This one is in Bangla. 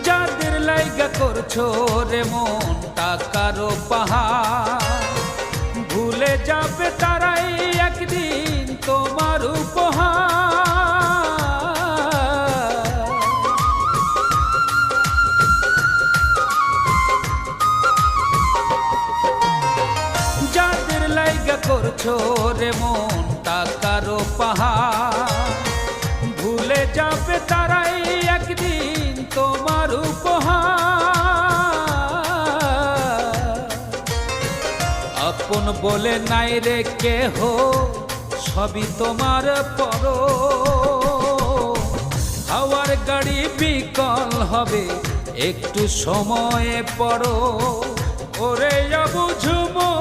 যাদের লাইগা করছো রে মন টাকারও পাহাড়, ভুলে যাবে তারাই একদিন তোমার উপহার। যাদের লাইগা করছো রে মন টাকারও পাহাড়, ভুলে যাবে তারাই একদিন তোমার উপহার। আপন বলে নাই রে কেহ, সবই তোমার পর। হাওয়ার গাড়ি বিকল হবে একটু সময়ে পড়ো, ওরে বুঝুমো